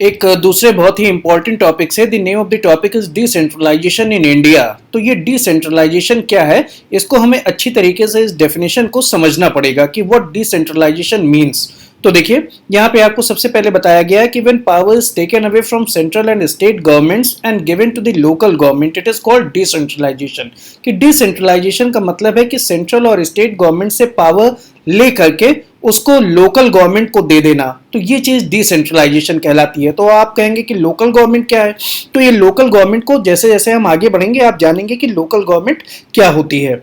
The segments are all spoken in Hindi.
एक दूसरे बहुत ही इंपॉर्टेंट टॉपिक से the name of the topic is decentralization in India. तो ये डिसेंट्रलाइजेशन क्या है, इसको हमें अच्छी तरीके से इस डेफिनेशन को समझना पड़ेगा कि व्हाट डिसेंट्रलाइजेशन मीन्स। तो देखिए यहाँ पे आपको सबसे पहले बताया गया है कि when power is taken away from central and state governments and given to the local government it is called decentralization. कि डिसेंट्रलाइजेशन का मतलब है कि सेंट्रल और स्टेट गवर्नमेंट से पावर ले करके उसको लोकल गवर्नमेंट को दे देना, तो ये चीज डिसेंट्रलाइजेशन कहलाती है। तो आप कहेंगे कि लोकल गवर्नमेंट क्या है, तो ये लोकल गवर्नमेंट को जैसे जैसे हम आगे बढ़ेंगे आप जानेंगे कि लोकल गवर्नमेंट क्या होती है।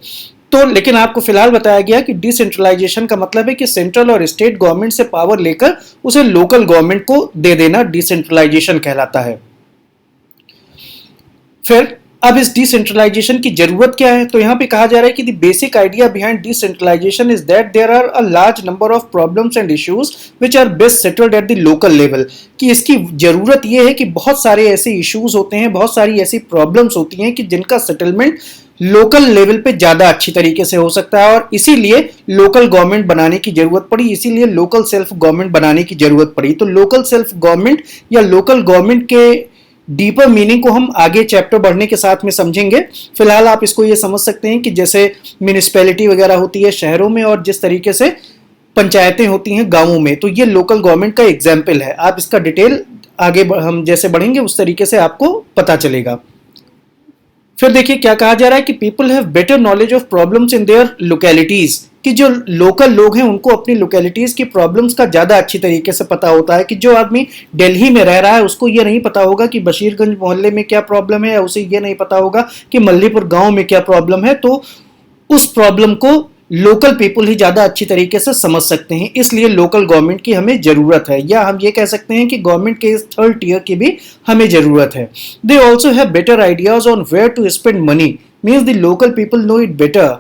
तो लेकिन आपको फिलहाल बताया गया कि डिसेंट्रलाइजेशन का मतलब है कि सेंट्रल और स्टेट गवर्नमेंट से पावर लेकर उसे लोकल गवर्नमेंट को दे देना डिसेंट्रलाइजेशन कहलाता है। फिर अब इस डिसेंट्रलाइजेशन की जरूरत क्या है, तो यहां पे कहा जा रहा है कि the basic idea behind decentralization is that there are a large number of problems and issues which are best settled at the local level. कि इसकी जरूरत यह है कि बहुत सारे ऐसे इश्यूज होते हैं, बहुत सारी ऐसी प्रॉब्लम्स होती हैं कि जिनका सेटलमेंट लोकल लेवल पे ज्यादा अच्छी तरीके से हो सकता है और इसीलिए लोकल गवर्नमेंट बनाने की जरूरत पड़ी, इसीलिए लोकल सेल्फ गवर्नमेंट बनाने की जरूरत पड़ी। तो लोकल सेल्फ गवर्नमेंट या लोकल गवर्नमेंट के डीपर मीनिंग को हम आगे चैप्टर बढ़ने के साथ में समझेंगे। फिलहाल आप इसको ये समझ सकते हैं कि जैसे म्यूनिसिपैलिटी वगैरह होती है शहरों में और जिस तरीके से पंचायतें होती हैं गांवों में, तो ये लोकल गवर्नमेंट का एग्जाम्पल है। आप इसका डिटेल आगे हम जैसे बढ़ेंगे उस तरीके से आपको पता चलेगा। फिर देखिए क्या कहा जा रहा है कि people have better knowledge of problems in their localities. कि जो लोकल लोग हैं उनको अपनी लोकेलिटीज की प्रॉब्लम्स का ज्यादा अच्छी तरीके से पता होता है। कि जो आदमी दिल्ली में रह रहा है उसको ये नहीं पता होगा कि बशीरगंज मोहल्ले में क्या प्रॉब्लम है, या उसे ये नहीं पता होगा कि मल्लीपुर गांव में क्या प्रॉब्लम है। तो उस प्रॉब्लम को लोकल पीपल ही ज्यादा अच्छी तरीके से समझ सकते हैं, इसलिए लोकल गवर्नमेंट की हमें जरूरत है, या हम ये कह सकते हैं कि गवर्नमेंट के इस थर्ड टीयर की भी हमें जरूरत है। They also have better ideas on where to spend money, means the local people know it better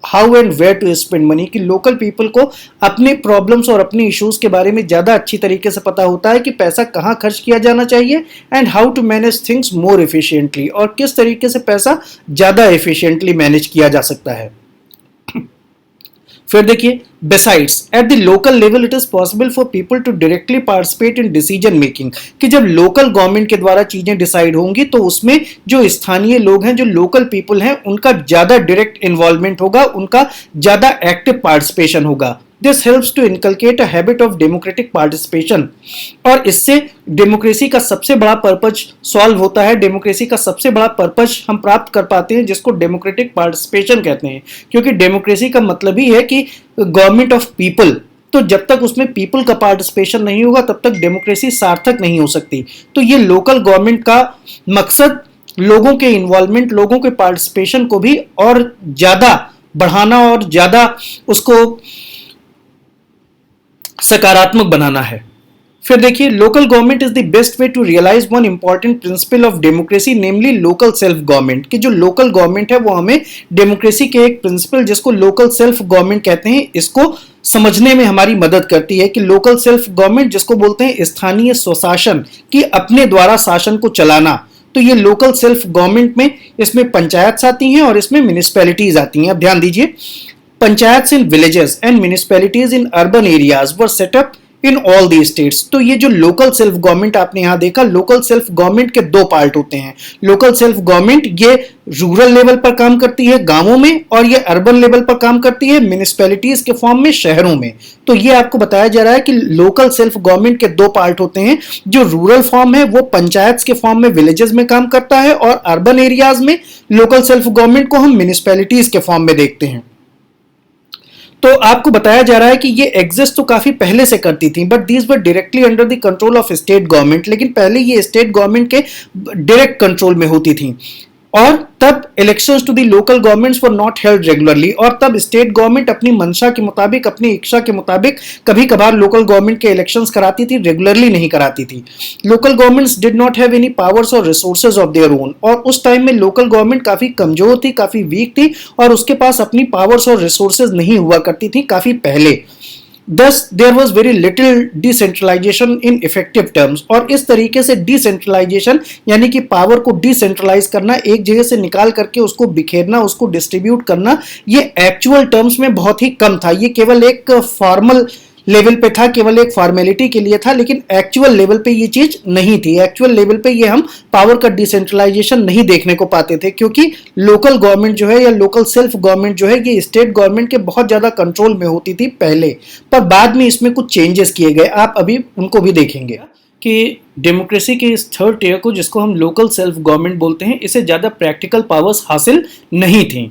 how and where to spend money. कि लोकल पीपल को अपने प्रॉब्लम्स और अपनी इश्यूज के बारे में ज्यादा अच्छी तरीके से पता होता है कि पैसा कहाँ खर्च किया जाना चाहिए and how to manage things more efficiently, और किस तरीके से पैसा ज्यादा एफिशिएंटली मैनेज किया जा सकता है। फिर देखिए besides at the local level it is possible for people to directly participate in decision making। कि जब लोकल गवर्नमेंट के द्वारा चीजें डिसाइड होंगी तो उसमें जो स्थानीय लोग हैं, जो लोकल पीपल हैं, उनका ज्यादा डायरेक्ट इन्वॉल्वमेंट होगा, उनका ज्यादा एक्टिव पार्टिसिपेशन होगा। This helps to inculcate a habit of democratic participation, और इससे डेमोक्रेसी का सबसे बड़ा पर्पज सॉल्व होता है। डेमोक्रेसी का सबसे बड़ा पर्पज हम प्राप्त कर पाते हैं जिसको डेमोक्रेटिक पार्टिसिपेशन कहते हैं, क्योंकि डेमोक्रेसी का मतलब ही है कि गवर्नमेंट ऑफ पीपल। तो जब तक उसमें पीपल का पार्टिसिपेशन नहीं होगा तब तक डेमोक्रेसी सार्थक नहीं हो सकती। तो ये लोकल गवर्नमेंट का मकसद लोगों के इन्वॉल्वमेंट, लोगों के पार्टिसिपेशन को भी और ज्यादा बढ़ाना और ज्यादा उसको सकारात्मक बनाना है। फिर देखिए local government is the best way to realize one important principle of democracy, namely local self government. कि जो लोकल गवर्नमेंट है वो हमें डेमोक्रेसी के एक प्रिंसिपल जिसको लोकल सेल्फ गवर्नमेंट कहते हैं, इसको समझने में हमारी मदद करती है। कि लोकल सेल्फ गवर्नमेंट जिसको बोलते हैं स्थानीय स्वशासन, कि अपने द्वारा शासन को चलाना। तो ये लोकल सेल्फ गवर्नमेंट में इसमें पंचायत आती हैं और इसमें म्यूनिसिपैलिटीज आती हैं। अब ध्यान दीजिए, panchayat in villages and municipalities in urban areas were set up in all the states. तो ये जो लोकल सेल्फ गवर्नमेंट आपने यहां देखा, लोकल सेल्फ गवर्नमेंट के दो पार्ट होते हैं। लोकल सेल्फ गवर्नमेंट ये रूरल लेवल पर काम करती है गांवों में, और ये अर्बन लेवल पर काम करती है म्यूनिसिपैलिटीज के फॉर्म में शहरों में। तो ये आपको बताया जा रहा है कि लोकल सेल्फ गवर्नमेंट के दो पार्ट होते हैं। जो रूरल फॉर्म है वो पंचायत के फॉर्म में विलेजेस में काम करता है, और अर्बन एरियाज में लोकल सेल्फ गवर्नमेंट को हम म्यूनिसिपैलिटीज के फॉर्म में देखते हैं। तो आपको बताया जा रहा है कि ये एग्जिस्ट तो काफी पहले से करती थी, but these were directly under the control of state government. लेकिन पहले ये स्टेट गवर्नमेंट के डायरेक्ट कंट्रोल में होती थी, और तब elections to the local governments were not held regularly. और तब स्टेट गवर्नमेंट अपनी मंशा के मुताबिक, अपनी इच्छा के मुताबिक कभी कभार लोकल गवर्नमेंट के इलेक्शंस कराती थी, रेगुलरली नहीं कराती थी। Local governments did not have any powers और रिसोर्सेज ऑफ देयर ओन। और उस टाइम में लोकल गवर्नमेंट काफी कमजोर थी, काफी वीक थी, और उसके पास अपनी पावर्स और रिसोर्सेज नहीं हुआ करती थी काफी पहले। Thus there was very little decentralization in effective terms। और इस तरीके से डिसेंट्रलाइजेशन यानी कि पावर को डिसेंट्रलाइज करना, एक जगह से निकाल करके उसको बिखेरना, उसको डिस्ट्रीब्यूट करना, ये एक्चुअल टर्म्स में बहुत ही कम था। ये केवल एक फॉर्मल लेवल पे था, केवल एक फॉर्मेलिटी के लिए था, लेकिन एक्चुअल लेवल पे ये चीज नहीं थी। एक्चुअल लेवल पे ये हम पावर का डिसेंट्रलाइजेशन नहीं देखने को पाते थे, क्योंकि लोकल गवर्नमेंट जो है या लोकल सेल्फ गवर्नमेंट जो है ये स्टेट गवर्नमेंट के बहुत ज्यादा कंट्रोल में होती थी पहले, पर बाद में इसमें कुछ चेंजेस किए गए। आप अभी उनको भी देखेंगे कि डेमोक्रेसी के इस थर्ड टियर को, जिसको हम लोकल सेल्फ गवर्नमेंट बोलते हैं, इसे ज्यादा प्रैक्टिकल पावर्स हासिल नहीं थी।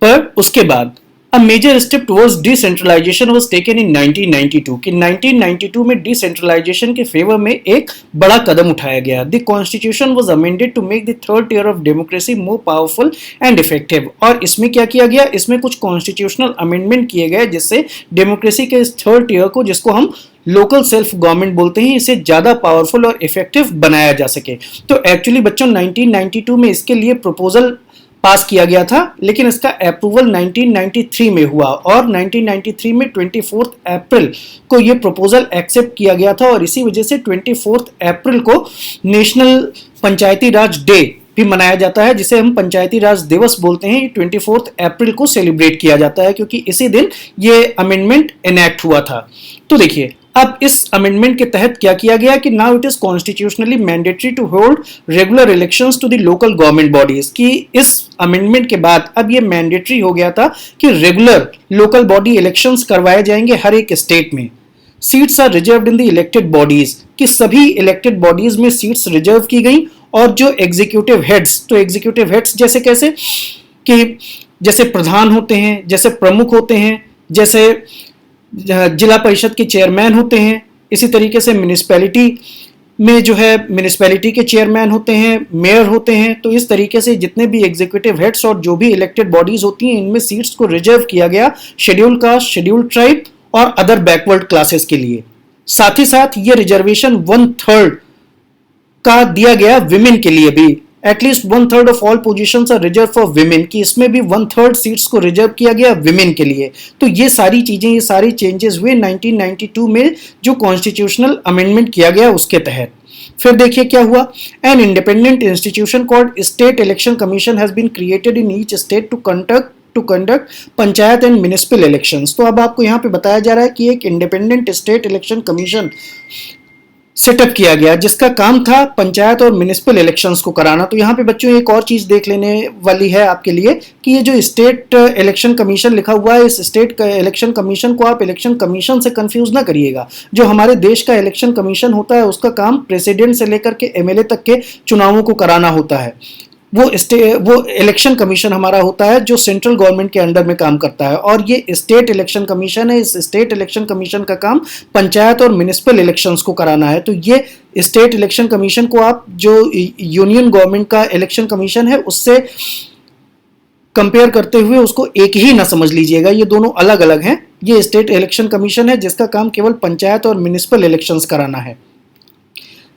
पर उसके बाद A major step towards decentralization was taken in 1992 कि 1992 में डिसेंट्रलाइजेशन के फेवर में एक बड़ा कदम उठाया गया। The constitution was amended to make the third tier of democracy more powerful and effective। और इसमें क्या किया गया, इसमें कुछ कॉन्स्टिट्यूशनल अमेंडमेंट किए गए जिससे डेमोक्रेसी के इस थर्ड टियर को, जिसको हम लोकल सेल्फ गवर्नमेंट बोलते हैं, इसे ज्यादा पावरफुल और इफेक्टिव बनाया जा सके। तो एक्चुअली बच्चों 1992 में इसके लिए प्रपोजल पास किया गया था, लेकिन इसका अप्रूवल 1993 में हुआ और 1993 में 24 अप्रैल को यह प्रपोजल एक्सेप्ट किया गया था। और इसी वजह से 24 अप्रैल को नेशनल पंचायती राज डे भी मनाया जाता है, जिसे हम पंचायती राज दिवस बोलते हैं। 24 अप्रैल को सेलिब्रेट किया जाता है क्योंकि इसी दिन ये अमेंडमेंट इनैक्ट हुआ था। तो देखिए, अब इस अमेंडमेंट के तहत क्या किया गया कि now it is constitutionally mandatory to hold regular elections to the local government bodies. कि इस अमेंडमेंट के बाद अब ये मैंडेटरी हो गया था कि रेगुलर लोकल बॉडी इलेक्शंस करवाए जाएंगे हर एक स्टेट में। Seats are reserved in the elected bodies, कि सभी इलेक्टेड बॉडीज में सीट्स रिजर्व की गई। और जो एग्जीक्यूटिव हेड्स, तो एग्जीक्यूटिव हेड्स जैसे कैसे कि जैसे प्रधान होते हैं, जैसे प्रमुख होते हैं, जैसे जिला परिषद के चेयरमैन होते हैं, इसी तरीके से म्युनिसिपैलिटी में जो है म्युनिसिपैलिटी के चेयरमैन होते हैं, मेयर होते हैं। तो इस तरीके से जितने भी एग्जीक्यूटिव हेड्स और जो भी इलेक्टेड बॉडीज होती हैं, इनमें सीट्स को रिजर्व किया गया शेड्यूल कास्ट, शेड्यूल ट्राइब और अदर बैकवर्ड क्लासेस के लिए। साथ ही साथ ये रिजर्वेशन 1/3 का दिया गया विमेन के लिए भी। At least 1/3 of all positions are reserve for women, की इसमें भी 1/3 सीट्स को रिजर्व किया गया विमेन के लिए। तो ये सारी चीजें, ये सारी चेंजेस हुए 1992 में जो कॉन्स्टिट्यूशनल अमेंडमेंट किया गया उसके तहत। फिर देखिए क्या हुआ, an independent institution called state election commission has been created in each state to conduct panchayat and municipal elections. तो अब आपको यहाँ पे बताया जा रहा है कि एक independent state election commission setup किया गया जिसका काम था पंचायत और म्युनिसिपल इलेक्शंस को कराना। तो यहाँ पे बच्चों एक और चीज देख लेने वाली है आपके लिए कि ये जो स्टेट इलेक्शन कमीशन लिखा हुआ है, इस स्टेट इलेक्शन कमीशन को आप इलेक्शन कमीशन से कंफ्यूज ना करिएगा। जो हमारे देश का इलेक्शन कमीशन होता है उसका काम प्रेसिडेंट से लेकर के एमएलए तक के चुनावों को कराना होता है। वो इलेक्शन कमीशन हमारा होता है जो सेंट्रल गवर्नमेंट के अंडर में काम करता है, और ये स्टेट इलेक्शन कमीशन है। इस स्टेट इलेक्शन कमीशन का काम पंचायत और म्युनिसिपल इलेक्शंस को कराना है। तो ये स्टेट इलेक्शन कमीशन को आप जो यूनियन गवर्नमेंट का इलेक्शन कमीशन है उससे कंपेयर करते हुए उसको एक ही ना समझ लीजिएगा, ये दोनों अलग अलग हैं। ये स्टेट इलेक्शन कमीशन है जिसका काम केवल पंचायत और म्युनिसिपल इलेक्शंस कराना है।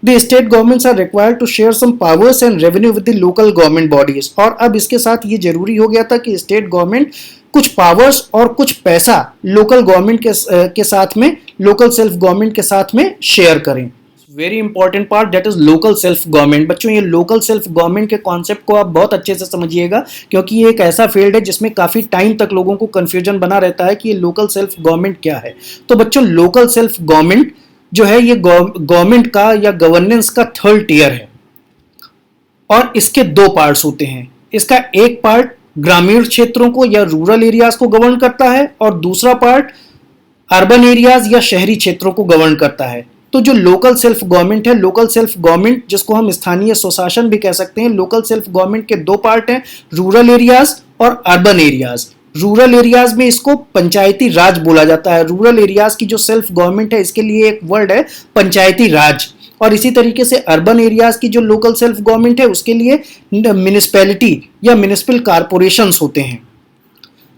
The state governments are required to share some powers and revenue with the local government bodies। और अब इसके साथ ये जरूरी हो गया था कि स्टेट गवर्नमेंट कुछ पावर्स और कुछ पैसा लोकल गवर्नमेंट के साथ में, लोकल सेल्फ गवर्नमेंट के साथ में शेयर करें। Very important part that is local self government. बच्चों ये लोकल सेल्फ गवर्नमेंट के कॉन्सेप्ट को आप बहुत अच्छे से समझिएगा, क्योंकि ये एक ऐसा फील्ड है जिसमें काफी टाइम तक लोगों को कंफ्यूजन बना रहता है कि ये लोकल सेल्फ गवर्नमेंट क्या है। तो बच्चों लोकल सेल्फ गवर्नमेंट जो है ये गवर्नमेंट का या गवर्नेंस का थर्ड टियर है, और इसके दो पार्ट्स होते हैं। इसका एक पार्ट ग्रामीण क्षेत्रों को या रूरल एरियाज को गवर्न करता है, और दूसरा पार्ट अर्बन एरियाज या शहरी क्षेत्रों को गवर्न करता है। तो जो लोकल सेल्फ गवर्नमेंट है, लोकल सेल्फ गवर्नमेंट जिसको हम स्थानीय स्वशासन भी कह सकते हैं, लोकल सेल्फ गवर्नमेंट के दो पार्ट हैं, रूरल एरियाज और अर्बन एरियाज। रूरल एरियाज में इसको पंचायती राज बोला जाता है। रूरल एरियाज की जो सेल्फ गवर्नमेंट है इसके लिए एक वर्ड है पंचायती राज। और इसी तरीके से अर्बन एरियाज की जो लोकल सेल्फ गवर्नमेंट है उसके लिए म्युनिसिपैलिटी या म्युनिसिपल कारपोरेशंस होते हैं।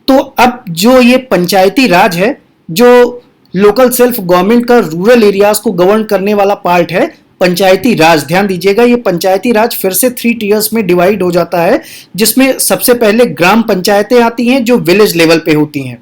तो अब जो ये पंचायती राज है, जो लोकल सेल्फ गवर्नमेंट का रूरल एरियाज को गवर्न करने वाला पार्ट है पंचायती राज, ध्यान दीजिएगा ये पंचायती राज फिर से 3 टियर्स में डिवाइड हो जाता है, जिसमें सबसे पहले ग्राम पंचायतें आती हैं जो विलेज लेवल पे होती हैं।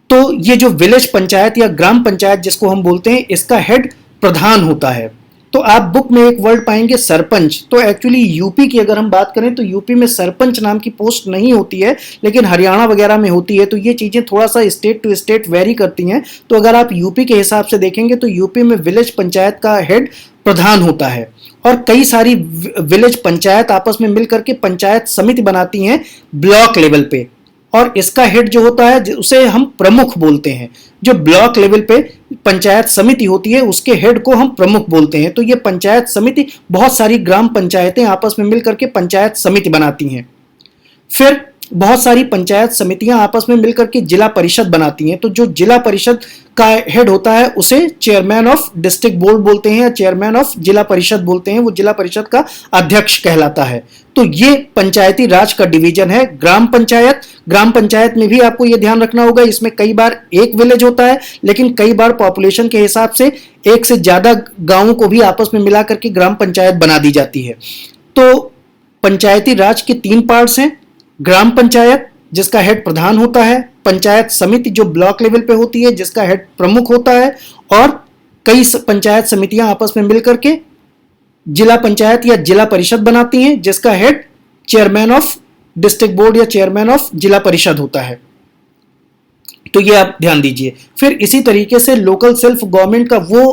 तो ये जो विलेज पंचायत या ग्राम पंचायत जिसको हम बोलते हैं, इसका हेड प्रधान होता है। तो आप बुक में एक वर्ड पाएंगे सरपंच। तो एक्चुअली यूपी की अगर हम बात करें तो यूपी में सरपंच नाम की पोस्ट नहीं होती है, लेकिन हरियाणा वगैरह में होती है। तो ये चीजें थोड़ा सा स्टेट टू स्टेट वेरी करती हैं। तो अगर आप यूपी के हिसाब से देखेंगे तो यूपी में विलेज पंचायत का हेड प्रधान होता है, और कई सारी विलेज पंचायत आपस में मिलकर के पंचायत समिति बनाती हैं ब्लॉक लेवल पे, और इसका हेड जो होता है उसे हम प्रमुख बोलते हैं। जो ब्लॉक लेवल पे पंचायत समिति होती है उसके हेड को हम प्रमुख बोलते हैं। तो ये पंचायत समिति, बहुत सारी ग्राम पंचायतें आपस में मिलकर के पंचायत समिति बनाती हैं। फिर बहुत सारी पंचायत समितियां आपस में मिलकर के जिला परिषद बनाती हैं। तो जो जिला परिषद का हेड होता है उसे चेयरमैन ऑफ डिस्ट्रिक्ट बोर्ड बोलते हैं या चेयरमैन ऑफ जिला परिषद बोलते हैं। वो जिला परिषद का अध्यक्ष कहलाता है। तो ये पंचायती राज का डिवीजन है। ग्राम पंचायत में भी आपको ये ध्यान रखना होगा, इसमें कई बार एक विलेज होता है, लेकिन कई बार पॉपुलेशन के हिसाब से एक से ज्यादा गांवों को भी आपस में मिला करके ग्राम पंचायत बना दी जाती है। तो पंचायती राज के 3 पार्ट्स हैं। ग्राम पंचायत जिसका हेड प्रधान होता है, पंचायत समिति जो ब्लॉक लेवल पे होती है जिसका हेड प्रमुख होता है, और कई पंचायत समितियां आपस में मिलकर के जिला पंचायत या जिला परिषद बनाती हैं जिसका head chairman of district board या चेयरमैन ऑफ जिला परिषद होता है। तो ये आप ध्यान दीजिए। फिर इसी तरीके से लोकल सेल्फ गवर्नमेंट का वो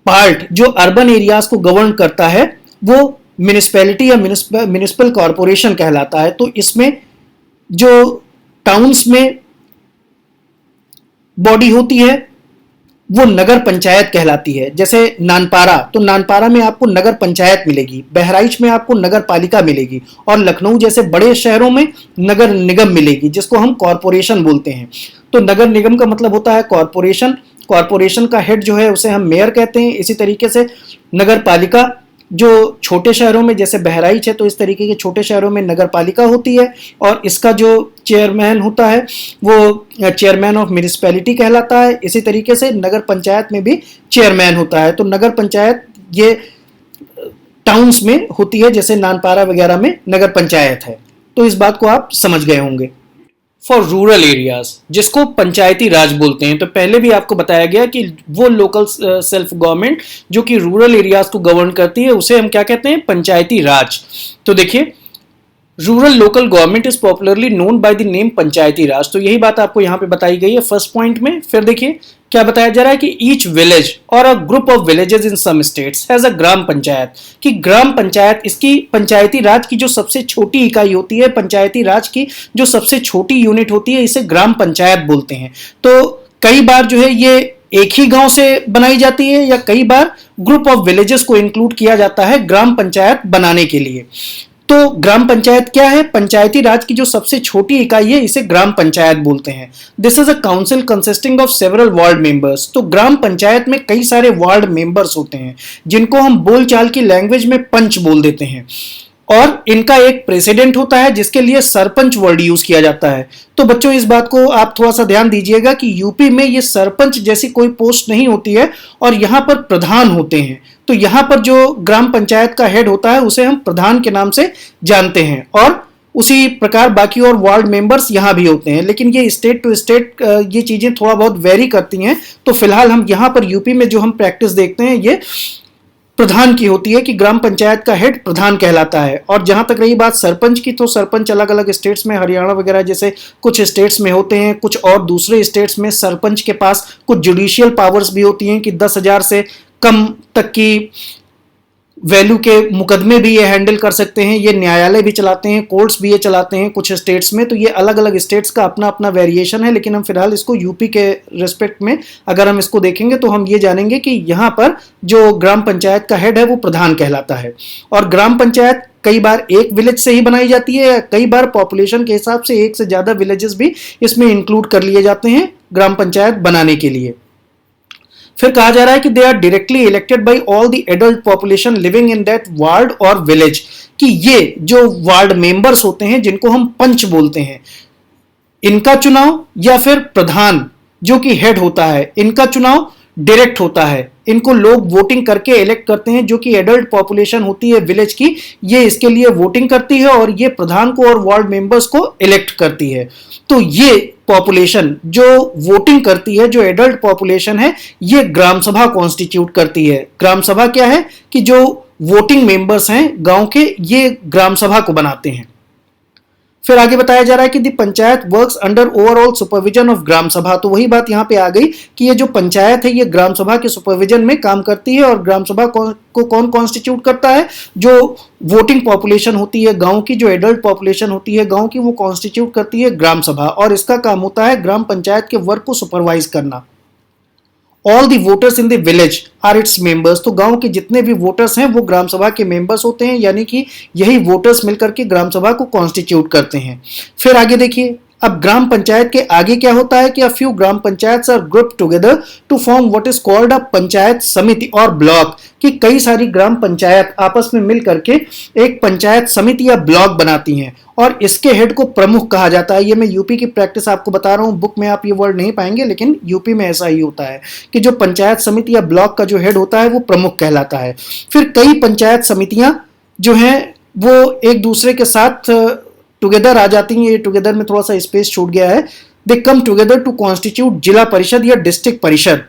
पार्ट जो अर्बन एरियाज को गवर्न करता है वो म्युनिसिपैलिटी या म्युनिसिपल कॉरपोरेशन कहलाता है। तो इसमें जो टाउन्स में बॉडी होती है वो नगर पंचायत कहलाती है। जैसे नानपारा, तो नानपारा में आपको नगर पंचायत मिलेगी, बहराइच में आपको नगर पालिका मिलेगी, और लखनऊ जैसे बड़े शहरों में नगर निगम मिलेगी जिसको हम कॉरपोरेशन बोलते हैं। तो नगर निगम का मतलब होता है कॉरपोरेशन। कॉरपोरेशन का हेड जो है उसे हम मेयर कहते हैं। इसी तरीके से नगर पालिका जो छोटे शहरों में, जैसे बहराइच है तो इस तरीके के छोटे शहरों में नगर पालिका होती है, और इसका जो चेयरमैन होता है वो चेयरमैन ऑफ म्युनिसिपैलिटी कहलाता है। इसी तरीके से नगर पंचायत में भी चेयरमैन होता है। तो नगर पंचायत ये टाउन्स में होती है, जैसे नानपारा वगैरह में नगर पंचायत है। तो इस बात को आप समझ गए होंगे। फॉर रूरल एरियाज जिसको पंचायती राज बोलते हैं, तो पहले भी आपको बताया गया कि वो लोकल सेल्फ गवर्नमेंट जो कि रूरल एरियाज को गवर्न करती है उसे हम क्या कहते हैं, पंचायती राज। तो देखिए, rural local government is popularly known by the name Panchayati Raj. तो यही बात आपको यहाँ पे बताई गई है फर्स्ट पॉइंट में। फिर देखिए क्या बताया जा रहा है कि each village or a group of villages in some states has a gram panchayat, कि ग्राम पंचायत इसकी पंचायती राज की जो सबसे छोटी इकाई होती है, पंचायती राज की जो सबसे छोटी यूनिट होती है, इसे ग्राम पंचायत बोलते हैं। तो कई बार जो है ये एक ही गांव से बनाई जाती है या कई बार ग्रुप ऑफ विलेजेस को इंक्लूड किया जाता है ग्राम पंचायत बनाने के लिए। तो ग्राम पंचायत क्या है, पंचायती राज की जो सबसे छोटी इकाई है इसे ग्राम पंचायत बोलते हैं। This is a council consisting of several ward members. तो ग्राम पंचायत में कई सारे वार्ड मेंबर्स होते हैं जिनको हम बोलचाल की लैंग्वेज में पंच बोल देते हैं, और इनका एक प्रेसिडेंट होता है जिसके लिए सरपंच वर्ड यूज किया जाता है। तो बच्चों इस बात को आप थोड़ा सा ध्यान दीजिएगा कि यूपी में ये सरपंच जैसी कोई पोस्ट नहीं होती है, और यहां पर प्रधान होते हैं। तो यहां पर जो ग्राम पंचायत का हेड होता है उसे हम प्रधान के नाम से जानते हैं, और उसी प्रकार बाकी और वार्ड मेंबर्स यहां भी होते हैं। लेकिन ये स्टेट टू स्टेट ये चीजें थोड़ा बहुत वेरी करती हैं। तो फिलहाल हम यहां पर यूपी में जो हम प्रैक्टिस देखते हैं ये प्रधान की होती है कि ग्राम पंचायत का हेड प्रधान कहलाता है। और जहां तक रही बात सरपंच की, तो सरपंच अलग अलग स्टेट्स में, हरियाणा वगैरह जैसे कुछ स्टेट्स में होते हैं, कुछ और दूसरे स्टेट्स में सरपंच के पास कुछ जुडिशियल पावर्स भी होती हैं कि 10,000 से कम तक की वैल्यू के मुकदमे भी ये हैंडल कर सकते हैं। ये न्यायालय भी चलाते हैं, कोर्ट्स भी ये चलाते हैं कुछ स्टेट्स में। तो ये अलग अलग स्टेट्स का अपना अपना वेरिएशन है, लेकिन हम फिलहाल इसको यूपी के रिस्पेक्ट में अगर हम इसको देखेंगे तो हम ये जानेंगे कि यहाँ पर जो ग्राम पंचायत का हेड है वो प्रधान कहलाता है। और ग्राम पंचायत कई बार एक विलेज से ही बनाई जाती है, कई बार पॉपुलेशन के हिसाब से एक से ज्यादा विलेजेस भी इसमें इंक्लूड कर लिए जाते हैं ग्राम पंचायत बनाने के लिए। फिर कहा जा रहा है कि they are directly elected by all the adult population living in that ward और विलेज, कि ये जो वार्ड मेंबर्स होते हैं जिनको हम पंच बोलते हैं, इनका चुनाव या फिर प्रधान जो कि हेड होता है, इनका चुनाव डायरेक्ट होता है, इनको लोग वोटिंग करके इलेक्ट करते हैं, जो कि एडल्ट पॉपुलेशन होती है विलेज की, ये इसके लिए वोटिंग करती है और ये प्रधान को और वार्ड मेंबर्स को इलेक्ट करती है। तो ये पॉपुलेशन जो वोटिंग करती है, जो एडल्ट पॉपुलेशन है, ये ग्राम सभा कॉन्स्टिट्यूट करती है। ग्राम सभा क्या है कि जो वोटिंग मेंबर्स हैं गांव के, ये ग्राम सभा को बनाते हैं। फिर आगे बताया जा रहा है कि the panchayat works under overall supervision of gram sabha. तो वही बात यहां पे आ गई कि ये जो पंचायत है ये ग्राम सभा के सुपरविजन में काम करती है। और ग्राम सभा को कौन कॉन्स्टिट्यूट करता है? जो वोटिंग पॉपुलेशन होती है गांव की, जो एडल्ट पॉपुलेशन होती है गांव की, वो कॉन्स्टिट्यूट करती है ग्राम सभा। और इसका काम होता है ग्राम पंचायत के वर्क को सुपरवाइज करना। All the voters in the village are its members. तो गांव के जितने भी वोटर्स हैं वो ग्राम सभा के मेंबर्स होते हैं, यानी कि यही वोटर्स मिलकर के ग्राम सभा को कॉन्स्टिट्यूट करते हैं। फिर आगे देखिए, अब ग्राम पंचायत के आगे क्या होता है कि a few gram panchayat are group together to form what is called a panchayat samiti और ब्लॉक। कि कई सारी ग्राम पंचायत आपस में मिल करके एक पंचायत समिति या ब्लॉक बनाती हैं और इसके हेड को प्रमुख कहा जाता है। ये मैं यूपी की प्रैक्टिस आपको बता रहा हूँ, बुक में आप ये वर्ड नहीं पाएंगे, लेकिन यूपी में ऐसा ही होता है कि जो पंचायत समिति या ब्लॉक का जो हेड होता है वो प्रमुख कहलाता है। फिर कई पंचायत समितियां जो हैं वो एक दूसरे के साथ टुगेदर आ जाती हैं। ये टुगेदर में थोड़ा सा स्पेस छूट गया है। दे कम टुगेदर टू कॉन्स्टिट्यूट जिला परिषद या डिस्ट्रिक्ट परिषद।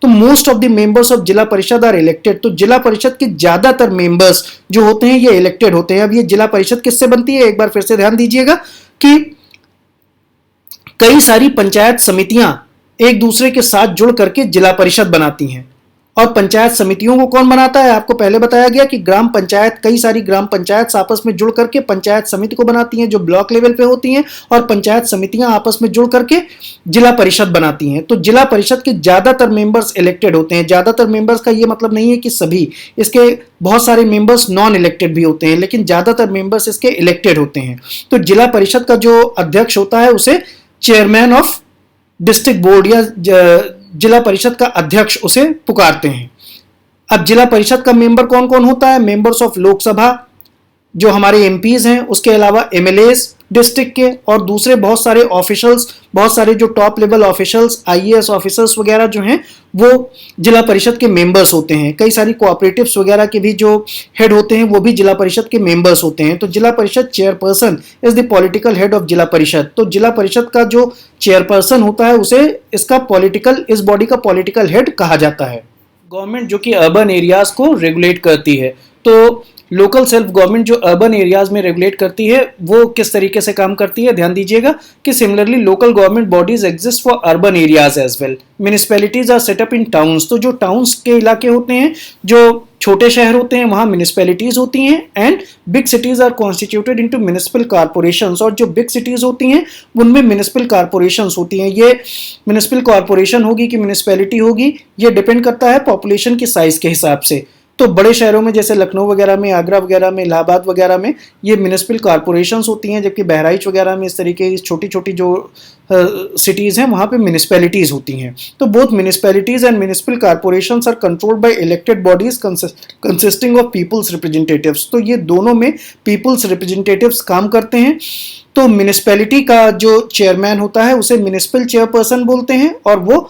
तो most of the members of जिला परिषद आर इलेक्टेड। तो जिला परिषद के ज्यादातर मेंबर्स जो होते हैं ये इलेक्टेड होते हैं। अब ये जिला परिषद किससे बनती है, एक बार फिर से ध्यान दीजिएगा कि कई सारी पंचायत समितियां एक दूसरे के साथ जुड़ करके जिला परिषद बनाती हैं। और पंचायत समितियों को कौन बनाता है? आपको पहले बताया गया कि ग्राम पंचायत, कई सारी ग्राम पंचायत आपस में जुड़ करके पंचायत समिति को बनाती हैं जो ब्लॉक लेवल पे होती हैं, और पंचायत समितियां आपस में जुड़ करके जिला परिषद बनाती हैं। तो जिला परिषद के ज्यादातर मेंबर्स इलेक्टेड होते हैं। ज्यादातर मेंबर्स का ये मतलब नहीं है कि सभी, इसके बहुत सारे मेंबर्स नॉन इलेक्टेड भी होते हैं, लेकिन ज्यादातर मेंबर्स इसके इलेक्टेड होते हैं। तो जिला परिषद का जो अध्यक्ष होता है उसे चेयरमैन ऑफ डिस्ट्रिक्ट बोर्ड या जिला परिषद का अध्यक्ष उसे पुकारते हैं। अब जिला परिषद का मेंबर कौन कौन होता है? मेंबर्स ऑफ लोकसभा जो हमारे एमपीज हैं, उसके अलावा एमएलएज डिस्ट्रिक्ट के, और दूसरे बहुत सारे ऑफिशियल्स, बहुत सारे जो top level officials, IAS officers वगैरह जो हैं वो जिला परिषद के मेंबर्स होते हैं। कई सारी कोऑपरेटिव्स वगैरह के भी जो हेड होते हैं वो भी जिला परिषद के मेंबर्स होते हैं। तो जिला परिषद chairperson is the political head of जिला परिषद। तो जिला परिषद का जो चेयरपर्सन होता है उसे इसका पॉलिटिकल, इस बॉडी का पॉलिटिकल हेड कहा जाता है। गवर्नमेंट जो कि अर्बन एरियाज को रेगुलेट करती है, तो लोकल सेल्फ गवर्नमेंट जो अर्बन एरियाज में रेगुलेट करती है वो किस तरीके से काम करती है, ध्यान दीजिएगा कि similarly local government bodies exist for urban areas as well. Municipalities are set up in towns. तो जो टाउन्स के इलाके होते हैं, जो छोटे शहर होते हैं, वहां म्युनिसिपैलिटीज होती हैं। And big cities are constituted into municipal corporations. और जो बिग सिटीज होती हैं उनमें म्युनिसिपल कॉर्पोरेशंस होती हैं। ये म्युनिसिपल कॉर्पोरेशन होगी कि म्युनिसिपैलिटी होगी, ये डिपेंड करता है पॉपुलेशन की साइज के हिसाब से। तो बड़े शहरों में जैसे लखनऊ वगैरह में, आगरा वगैरह में, इलाहाबाद वगैरह में ये म्युनिसिपल कॉर्पोरेशंस होती हैं, जबकि बहराइच वगैरह में इस तरीके की छोटी छोटी जो सिटीज़ हैं वहाँ पे म्युनिसिपैलिटीज़ होती हैं। तो both municipalities and municipal corporations are controlled by elected bodies consisting of people's representatives. तो ये दोनों में पीपल्स रिप्रेजेंटेटिव्स काम करते हैं। तो म्युनिसिपैलिटी का जो चेयरमैन होता है उसे म्युनिसिपल चेयरपर्सन बोलते हैं और वो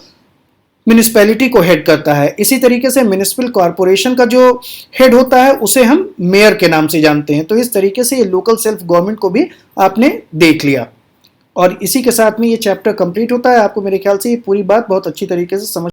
म्युनिसिपैलिटी को हेड करता है। इसी तरीके से म्युनिसिपल कॉर्पोरेशन का जो हेड होता है उसे हम मेयर के नाम से जानते हैं। तो इस तरीके से ये लोकल सेल्फ गवर्नमेंट को भी आपने देख लिया, और इसी के साथ में ये चैप्टर कंप्लीट होता है। आपको मेरे ख्याल से ये पूरी बात बहुत अच्छी तरीके से समझ